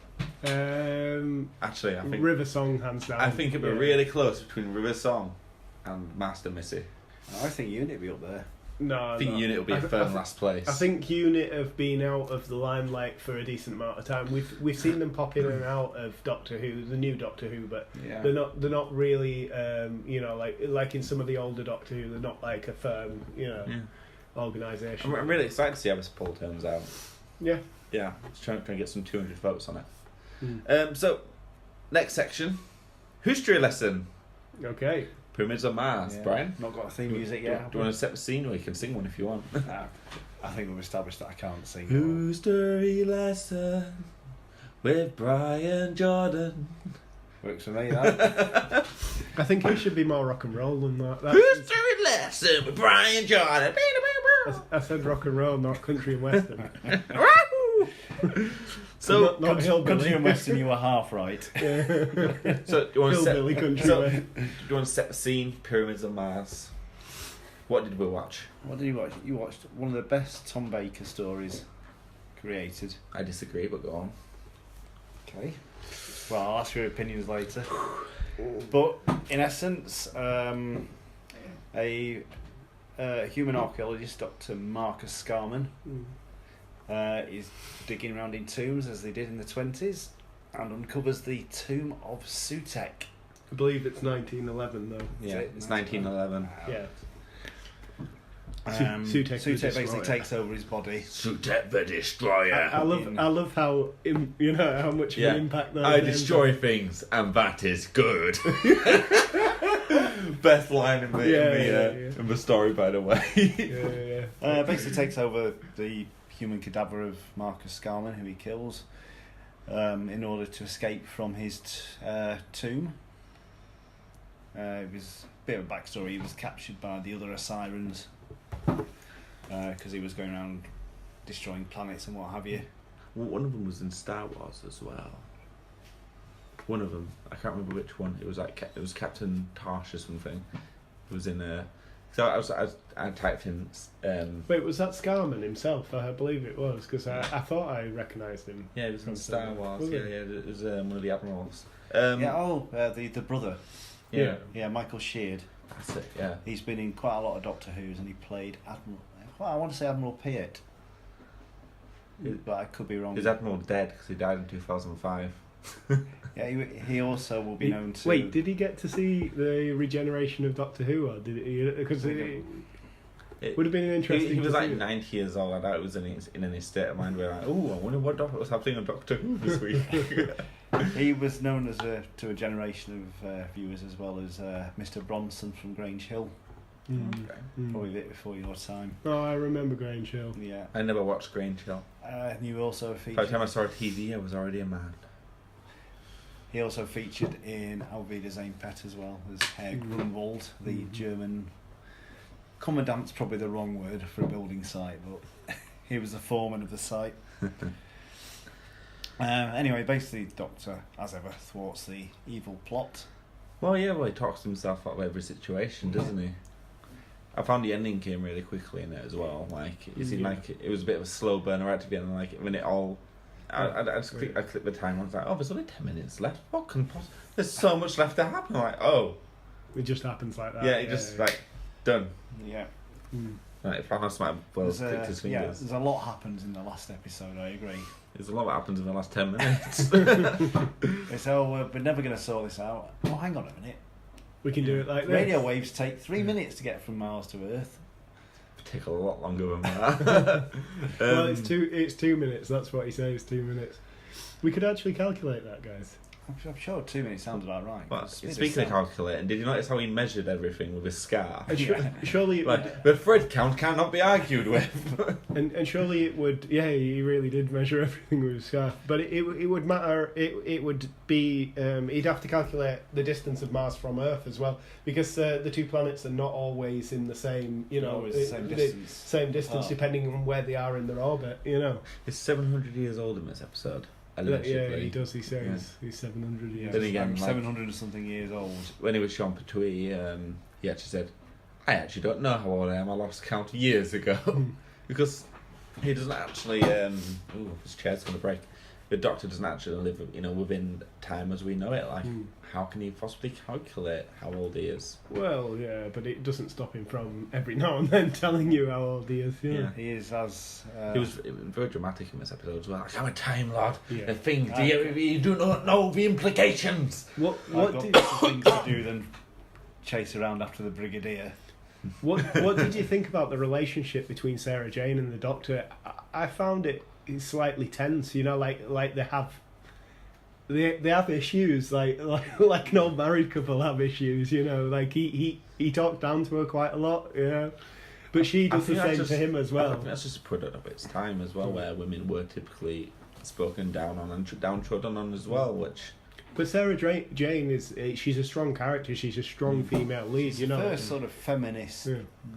Actually, I think River Song hands down. I think it'd be really close between River Song and Master Missy. I think Unit would be up there. No, I think Unit will be a firm last place. I think Unit have been out of the limelight for a decent amount of time. We've seen them pop in and out of Doctor Who, the new Doctor Who, but they're not really like in some of the older Doctor Who. They're not like a firm organisation. I'm really excited to see how this poll turns out. Yeah, just trying to get some 200 votes on it. So next section, history lesson. Okay. Pyramids on Mars, Brian. Not got a theme music yet. Do you want to set the scene, or you can sing one if you want? I think we've established that I can't sing. History lesson with Brian Jordan. Works for me, that. I think it should be more rock and roll than that. History lesson with Brian Jordan. I said rock and roll, not country and western. So not country and western, you were half right. So do you want to set the scene? Pyramids on Mars. What did we watch? What did you watch? You watched one of the best Tom Baker stories created. I disagree, but go on. Okay. Well, I'll ask your opinions later. But in essence, a human archaeologist, Dr. Marcus Scarman, is digging around in tombs as they did in the 20s and uncovers the tomb of Sutek. I believe it's 1911 though. Yeah, it's 1911. Yeah. Sutek basically takes over his body. Sutek the Destroyer. I love how how much of an impact that I destroy things, and that is good. Best line in the story, by the way. Basically takes over the human cadaver of Marcus Scarman, who he kills, in order to escape from his tomb. It was a bit of a backstory. He was captured by the other Asirans because he was going around destroying planets and what have you. Well, one of them was in Star Wars as well. One of them, I can't remember which one. It was Captain Tarsh or something. It was in a. So I typed in. Wait, was that Scarman himself? I believe it was because I thought I recognised him. Yeah, it was in Star Wars. It was one of the admirals. The brother. Yeah, Michael Sheard. That's it. Yeah, he's been in quite a lot of Doctor Who's, and he played Admiral. Well, I want to say Admiral Piet. but I could be wrong. Is Admiral dead because he died in 2005? Yeah, he also will be known to... Wait, did he get to see the regeneration of Doctor Who, or did he? Because it would have been an interesting... He was like 90 years old. I doubt it was in his state of mind where like, oh, I wonder what was happening on Doctor Who this week. He was known as to a generation of viewers as well as Mr. Bronson from Grange Hill. Probably a bit before your time. Oh, I remember Grange Hill. Yeah. I never watched Grange Hill. And you also featured... By the time I saw TV, I was already a man. He also featured in Alvida Zane Pet as well as Herr Grunwald, the German... Commandant's probably the wrong word for a building site, but he was the foreman of the site. Anyway, basically, the Doctor, as ever, thwarts the evil plot. Well, he talks himself out of every situation, doesn't he? I found the ending came really quickly in it as well. Like, it seemed like it was a bit of a slow burner right to the end. Like, when it all... I clicked the time. I was like, oh, there's only 10 minutes left. What can possibly... There's so much left to happen. I'm like, oh. It just happens like that. Yeah, it just, like, done. Yeah. Right, Thanos might have clicked his fingers. Yeah, there's a lot happens in the last episode, I agree. There's a lot that happens in the last 10 minutes. It's, we're never going to sort this out. Oh, hang on a minute. We can do it like this. Radio waves take 3 minutes to get from Mars to Earth. Take a lot longer than that. Well, it's 2 minutes. That's what he says. 2 minutes. We could actually calculate that, guys. I'm sure 2 minutes sounds about right. Well, speaking of calculating, did you notice how he measured everything with his scar? Surely, the thread count cannot be argued with. and surely it would. Yeah, he really did measure everything with his scar. But it would matter. It would be. He'd have to calculate the distance of Mars from Earth as well, because the two planets are not always in the same. Same distance depending on where they are in their orbit. He's 700 years old in this episode. Yeah, he does. He says he's 700 years. Then again, 700 and something years old. When he was Sean Pertwee, he actually said, "I actually don't know how old I am. I lost count years ago," because he doesn't actually. His chair's going to break. The Doctor doesn't actually live, within time as we know it. Like, how can he possibly calculate how old he is? Well, yeah, but it doesn't stop him from every now and then telling you how old he is. Yeah, he is as. He was very dramatic in this episode as well. Like, I'm a Time Lord. Yeah. The thing you do not know the implications. What did things to do than chase around after the Brigadier? What did you think about the relationship between Sarah Jane and the Doctor? I found it slightly tense. Like they have issues, like an old married couple have issues. Like he talked down to her quite a lot. But she does the same to him as well. I think that's just a product of its time as well, where women were typically spoken down on and downtrodden on as well, which. But Sarah Jane she's a strong character. She's a strong female lead. She's the first sort of feminist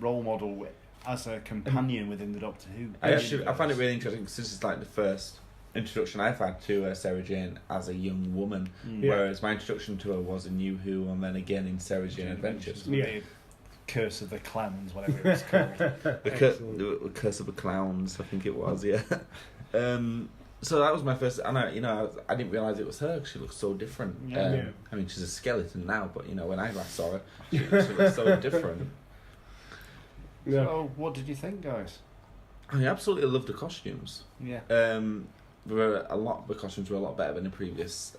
role model as a companion within the Doctor Who. I find it really interesting because this is like the first introduction I've had to Sarah Jane as a young woman, whereas my introduction to her was in New Who and then again in Sarah Jane Adventures. Curse of the Clowns, whatever it was called. the Curse of the Clowns, I think it was. Yeah. So that was my first, and I didn't realise it was her because she looks so different. I mean, she's a skeleton now, but when I last saw her, she looked so different. Yeah. So, what did you think, guys? I absolutely loved the costumes. Yeah. The costumes were a lot better than the previous,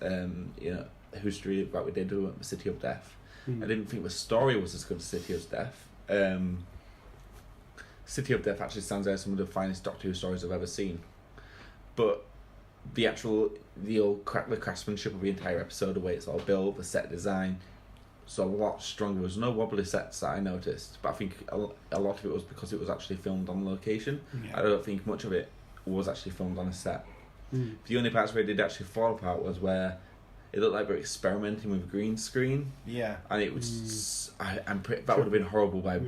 history that we did with City of Death. I didn't think the story was as good as City of Death. City of Death actually stands out as some of the finest Doctor Who stories I've ever seen. But the craftsmanship of the entire episode, the way it's all built, the set design, was a lot stronger. There was no wobbly sets that I noticed, but I think a lot of it was because it was actually filmed on location. I don't think much of it was actually filmed on a set. The only parts where it did actually fall apart was where it looked like they were experimenting with green screen. Yeah. And it was... that would have been horrible by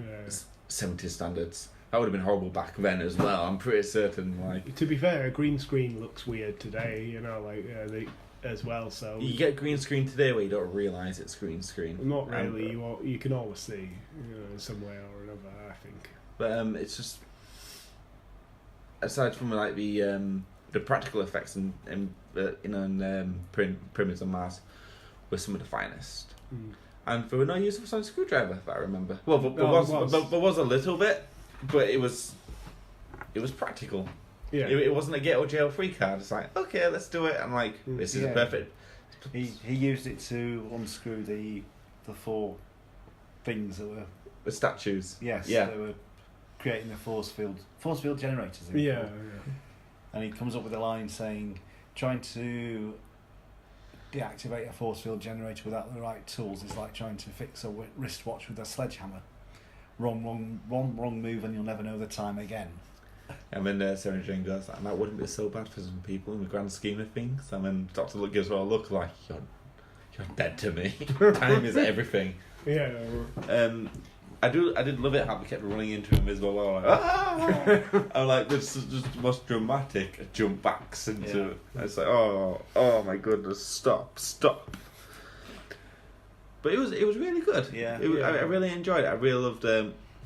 70s standards. That would have been horrible back then as well. I'm pretty certain. To be fair, a green screen looks weird today, as well. So you get green screen today where you don't realise it's green screen. Not really. You can always see, in some way or another. I think. But it's just aside from the practical effects in Pyramids on Mars were some of the finest. And there were no use of a sonic screwdriver, if I remember. Well, there was a little bit, but it was practical. Yeah. It wasn't a get or jail free card. It's like, okay, let's do it. I'm like, this is perfect. He used it to unscrew the 4 things that were The statues. yes, Yeah. they were creating the force field generators. Yeah. And he comes up with a line saying, trying to deactivate a force field generator without the right tools is like trying to fix a wristwatch with a sledgehammer. Wrong move, and you'll never know the time again. And then Sarah Jane goes, that wouldn't be so bad for some people in the grand scheme of things. And then Dr. Luke gives her a look like, you're dead to me. Time is everything. Yeah. I did love it how we kept running into him as well. I'm like, ah! I'm like, this is just the most dramatic jump backs into. Yeah. It's like, oh my goodness, stop. But it was really good. Yeah. I really enjoyed it. I really loved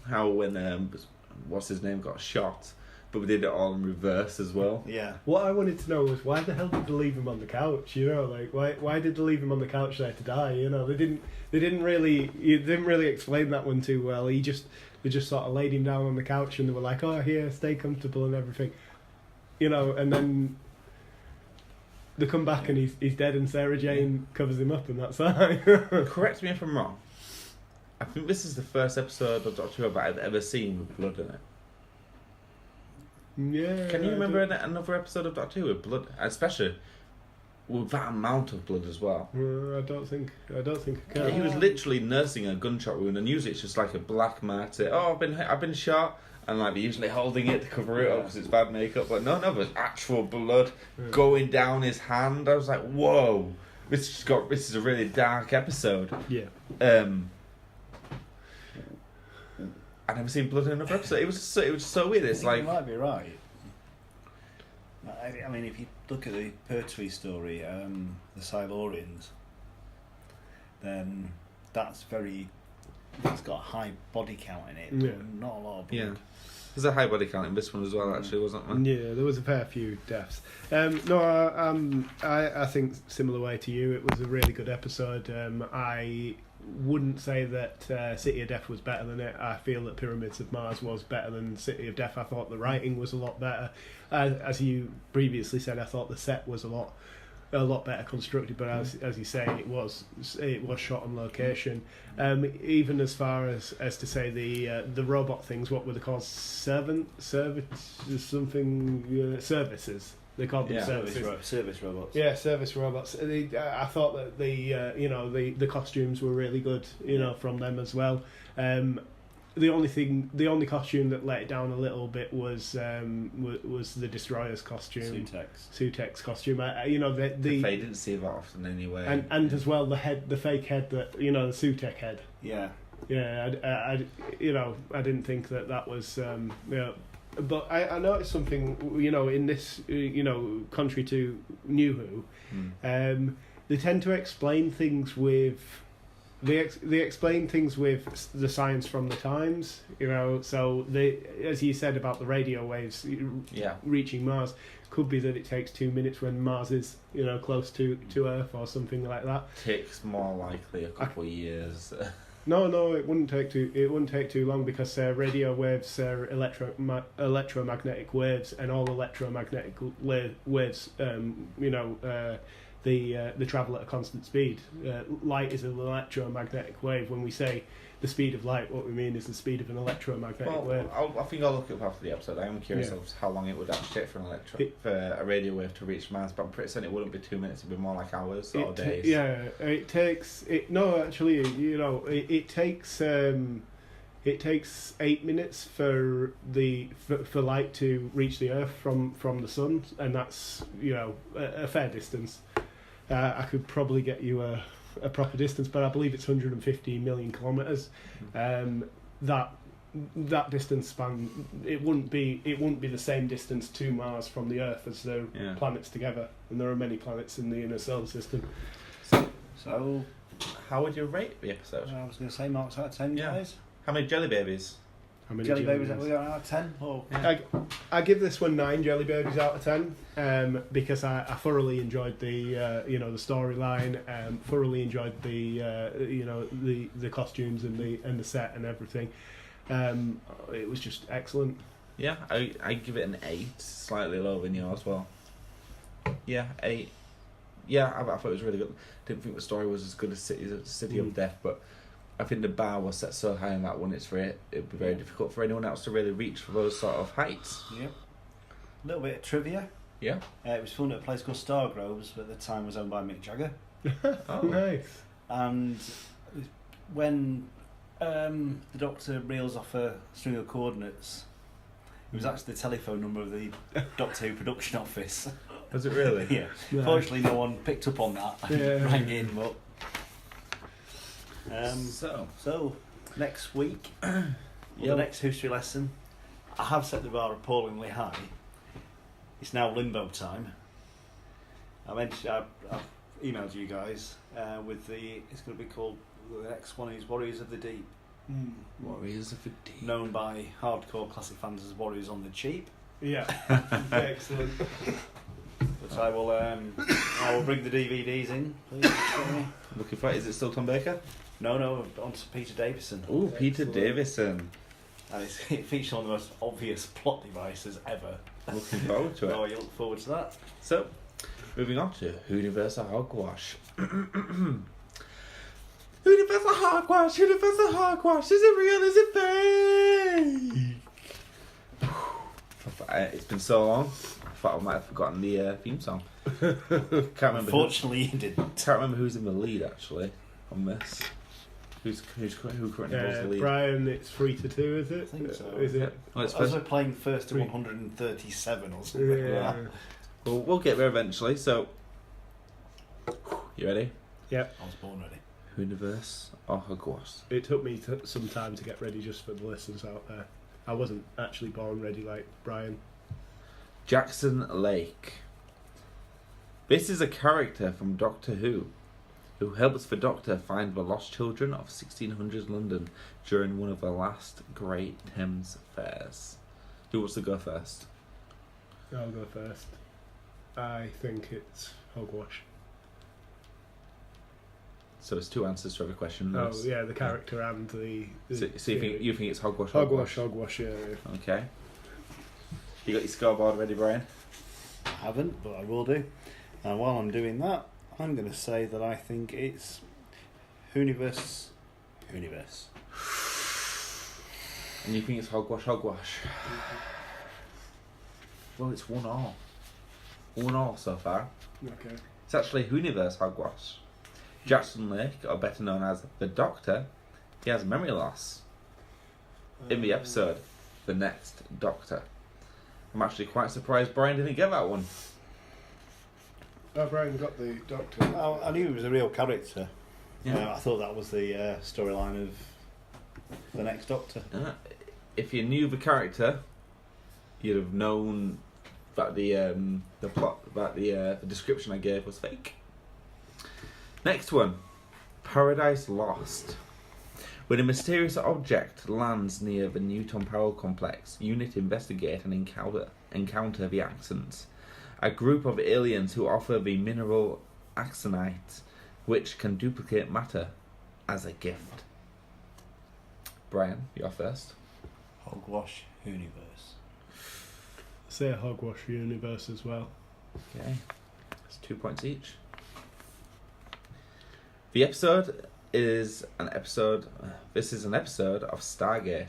how when what's his name got shot, but we did it all in reverse as well. Yeah. What I wanted to know was why the hell did they leave him on the couch? You know, like why did they leave him on the couch there to die? You know, they didn't really explain that one too well. They just sort of laid him down on the couch and they were like, oh, here, stay comfortable and everything. You know, and then they come back and he's dead and Sarah Jane covers him up and that's that. Correct me if I'm wrong. I think this is the first episode of Doctor Who I've ever seen with blood in it. Yeah. Can you remember another episode of Doctor Who with blood, especially with that amount of blood as well? I don't think I can. He was literally nursing a gunshot wound, and usually it's just like a black mark. Oh, I've been shot, and like they're usually holding it to cover it up because it's bad makeup. But no, there's actual blood going down his hand. I was like, whoa, this is a really dark episode. Yeah. I've never seen blood in another episode. It was so weird. It's like, you might be right. I mean, if you look at the Pertwee story, the Silurians, then it's got a high body count in it, but not a lot of blood. Yeah. There's a high body count in this one as well, actually, wasn't there? Yeah, there was a fair few deaths. I think similar way to you, it was a really good episode. I wouldn't say that City of Death was better than it. I feel that Pyramids of Mars was better than City of Death. I thought the writing was a lot better. As you previously said, I thought the set was a lot better constructed, but as you say, it was shot on location. Even as far as to say the robot things, what were they called? Services. They called them services. Service robots. Yeah, service robots. I thought that the costumes were really good, from them as well. The only costume that let it down a little bit was the Destroyer's costume. Sutek's costume. They didn't see that often anyway. And as well the fake head that the Sutek head. Yeah. Yeah, I didn't think that was But I noticed something, in this, contrary to New Who, they tend to explain things with. They explain things with the science from the times, So as you said about the radio waves, reaching Mars, could be that it takes 2 minutes when Mars is, close to Earth or something like that. Takes more likely a couple of years. No, it wouldn't take too long because radio waves are electromagnetic waves, and all electromagnetic waves, they travel at a constant speed. Light is an electromagnetic wave. When we say the speed of light, what we mean is the speed of an electromagnetic wave. I think I'll look up after the episode. I am curious of how long it would actually take for a radio wave to reach Mars, but I'm pretty certain it wouldn't be 2 minutes. It'd be more like hours or days. It takes. It takes 8 minutes for light to reach the Earth from the sun, and that's a fair distance. I could probably get you a proper distance, but I believe it's 150 million kilometers. That distance span, it wouldn't be the same distance to Mars from the Earth as the planets together, and there are many planets in the inner solar system. So, how would you rate the episode? I was going to say marks out of 10, guys. How many jelly babies? How many jelly babies have we got out of 10? Or? I give this one 9 jelly babies out of 10 because I thoroughly enjoyed the the storyline, thoroughly enjoyed the costumes and the set and everything. It was just excellent. Yeah, I give it an 8, slightly lower than yours. Well, yeah, 8. Yeah, I thought it was really good. Didn't think the story was as good as City of Death, but I think the bar was set so high in that one. It would be very difficult for anyone else to really reach for those sort of heights. Yep. A little bit of trivia. Yeah. It was filmed at a place called Stargroves, but at the time was owned by Mick Jagger. Oh, nice. And when the Doctor reels off a string of coordinates, it was actually the telephone number of the Doctor Who production office. Was it really? Yeah. Nice. Fortunately, no one picked up on that. Yeah. Rang in, but. So Next week, Yeah. the next history lesson, I have set the bar appallingly high. It's now limbo time. I've emailed you guys it's going to be called, the next one is Warriors of the Deep. Warriors of the Deep. Known by hardcore classic fans as Warriors on the Cheap. Yeah. Excellent. But I will bring the DVDs in, please. Looking for it. Is it still Tom Baker? No, on to Peter Davison. Oh, Peter Excellent. Davison. And it features one of the most obvious plot devices ever. Looking forward to it. Oh, you look forward to that? So, moving on to Whoniverse Hogwash. Whoniverse Hogwash, is it real, is it fake? It's been so long, I thought I might have forgotten the theme song. Can't remember. Unfortunately, you didn't. Can't remember who's in the lead actually on this. Who currently holds the lead? Brian, it's 3-2, is it? I think so. Is it? Well, it's As first, we're playing first to 137 or something like Yeah. that. we'll get there eventually. So, you ready? Yep. I was born ready. Whoniverse or Hogwash? It took me some time to get ready just for the listeners out there. I wasn't actually born ready like Brian. Jackson Lake. This is a character from Doctor Who helps the Doctor find the lost children of 1600s London during one of the last Great Thames Fairs. Who wants to go first? I'll go first. I think it's Hogwash. So it's 2 answers to every question. Oh yeah, the character and the. So you think it's Hogwash? Hogwash, yeah. Okay. You got your scoreboard ready, Brian? I haven't, but I will do. And while I'm doing that, I'm going to say that I think it's Whoniverse. And you think it's Hogwash? Well, it's 1-1. 1-1 so far. Okay. It's actually Whoniverse Hogwash. Jackson Lake, or better known as the Doctor, he has memory loss. In the episode, The Next Doctor. I'm actually quite surprised Brian didn't get that one. Oh, Brian got the Doctor. I knew he was a real character. Yeah. I thought that was the storyline of The Next Doctor. If you knew the character, you'd have known that the plot, that the description I gave was fake. Next one, Paradise Lost. When a mysterious object lands near the Newton Power Complex, unit investigate and encounter the accents. A group of aliens who offer the mineral axonite, which can duplicate matter, as a gift. Brian, you're first. Hogwash Whoniverse. Say Hogwash Universe as well. Okay, it's 2 points each. The episode is an episode. This is an episode of Stargate.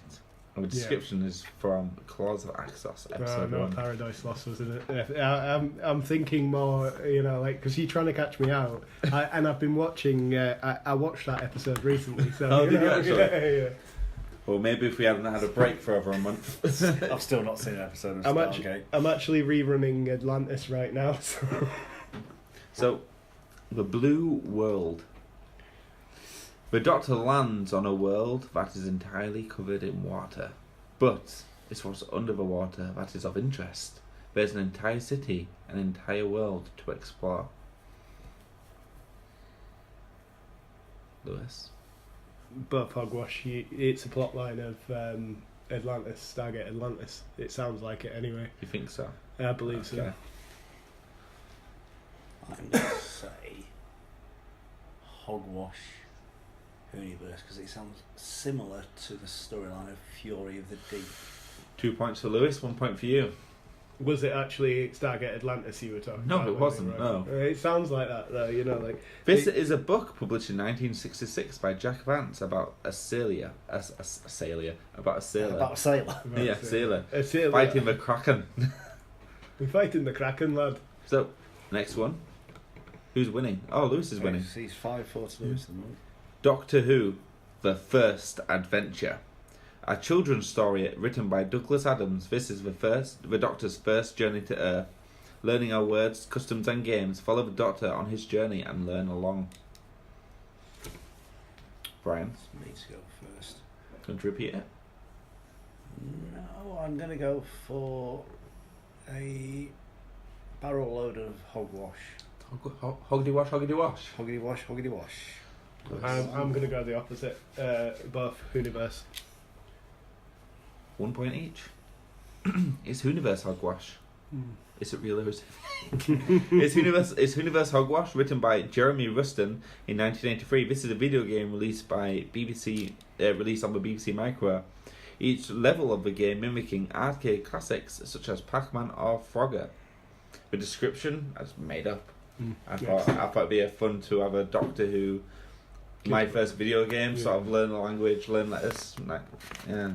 And the description is from Claws of Axos, episode 1. Paradise Lost, wasn't it? I'm thinking more, because you're trying to catch me out. And I've been watching. I watched that episode recently. So Oh, did you actually? Yeah. Well, maybe if we hadn't had a break for over a month. I've still not seen an episode of Stargate. I'm actually rerunning Atlantis right now. So, the Blue World. The Doctor lands on a world that is entirely covered in water, but it's what's under the water that is of interest. There's an entire city, an entire world to explore. Lewis? Both Hogwash. It's a plotline of Atlantis, Stargate Atlantis. It sounds like it anyway. You think so? I believe so. Okay. I'm going to say Hogwash Whoniverse because it sounds similar to the storyline of Fury of the Deep. 2 points for Lewis, 1 point for you. Was it actually Stargate Atlantis you were talking No, about? it wasn't, no. It sounds like that, though, you know, like... This is a book published in 1966 by Jack Vance about a sailor. About a sailor. Yeah, sailor. A sailor. Fighting the Kraken. We're fighting the Kraken, lad. So, next one. Who's winning? Oh, Lewis is winning. He's 5-4 to Lewis at the moment. Doctor Who, The First Adventure. A children's story written by Douglas Adams. This is the Doctor's first journey to Earth. Learning our words, customs and games. Follow the Doctor on his journey and learn along. Brian? It's me to go first. Going to repeat it? No, I'm going to go for a barrel load of hogwash. Hoggity wash, hoggity wash. Hoggity wash, hoggity wash. I'm going to go the opposite. Both Whoniverse. 1 point each. It's Whoniverse Hogwash. Is it real or is it? It's Whoniverse Hogwash, written by Jeremy Ruston in 1983. This is a video game released by BBC, released on the BBC Micro. Each level of the game mimicking arcade classics such as Pac-Man or Frogger. The description is made up. I thought it'd be fun to have a Doctor Who, my first video game, sort of learn the language, learn letters, yeah.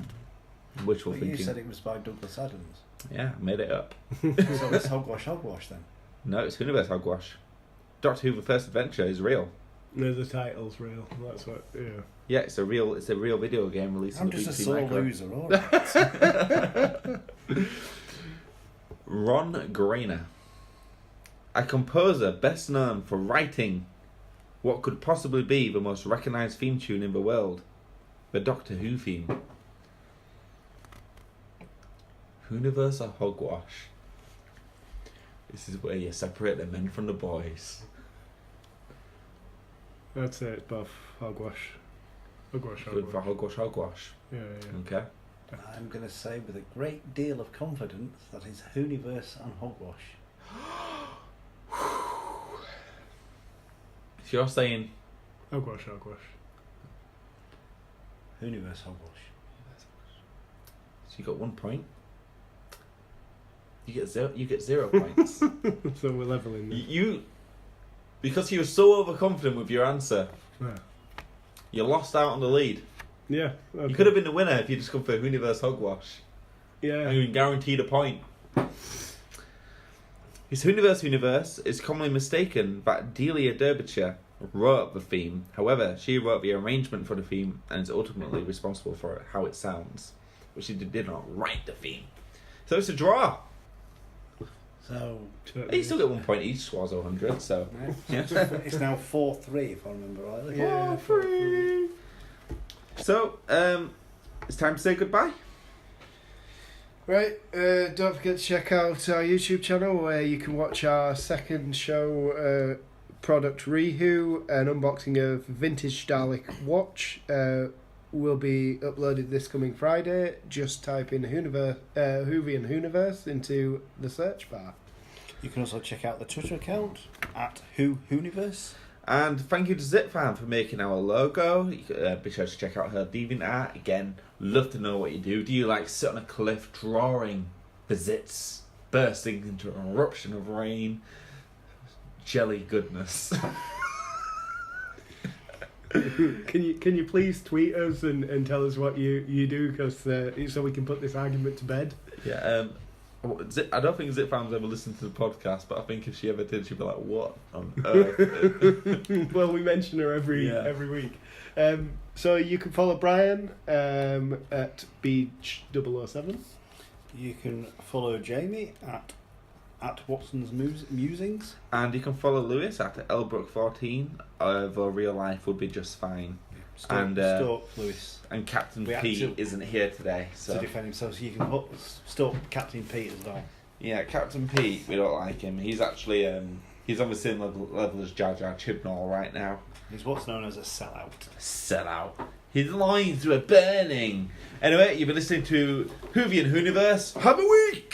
Wishful thinking. You said it was by Douglas Adams. Yeah, made it up. So it's hogwash then. No, it's Whoniverse Hogwash. Doctor Who: The First Adventure is real. No, the title's real. That's what. Yeah. Yeah, it's a real video game released on the BBC I'm just a sore Micro. loser, alright. Ron Grainer, a composer best known for writing what could possibly be the most recognised theme tune in the world, the Doctor Who theme. Whoniverse or Hogwash? This is where you separate the men from the boys. I'd say it's both Hogwash. Hogwash. Good for Hogwash. Yeah. Okay. I'm going to say with a great deal of confidence that is Whoniverse and Hogwash. So you're saying Hogwash. Whoniverse Hogwash. So you got 1 point. You get 0 points. So we're leveling. You, because you were so overconfident with your answer, you lost out on the lead. Yeah. Okay. You could have been the winner if you just come for Whoniverse Hogwash. Yeah. And you guaranteed a point. His Whoniverse is commonly mistaken that Delia Derbyshire wrote the theme. However, she wrote the arrangement for the theme and is ultimately responsible for how it sounds. But she did not write the theme. So it's a draw. So You still get 1 point each, Swazo 100, so... yeah. It's now 4-3 if I remember rightly. Yeah. 4-3. So, it's time to say goodbye. Right, don't forget to check out our YouTube channel where you can watch our second show, Product Rehu, an unboxing of vintage Dalek watch. Will be uploaded this coming Friday. Just type in Whovian Whoniverse into the search bar. You can also check out the Twitter account at Whoniverse. And thank you to Zipfan for making our logo. You can, be sure to check out her DeviantArt. Again, love to know what you do. Do you like sit on a cliff drawing the zits bursting into an eruption of rain? Jelly goodness. Can you please tweet us and tell us what you do, because so we can put this argument to bed. Yeah, I don't think Zipfan's ever listened to the podcast, but I think if she ever did, she'd be like, "What on earth?" Well, we mention her every week. So you can follow Brian at Beach007. You can follow Jamie at Watson's Musings. And you can follow Lewis at Elbrook14, though real life would be just fine. Stalk Lewis. And Captain Pete isn't here today, to so defend himself, so you can stalk Captain Pete as well. yeah, Captain Pete, we don't like him. He's actually he's on the same level as Jar Jar Chibnall right now. He's what's known as a sellout. Sellout. His lines were burning. Anyway, you've been listening to Whovian Whoniverse. Have a week.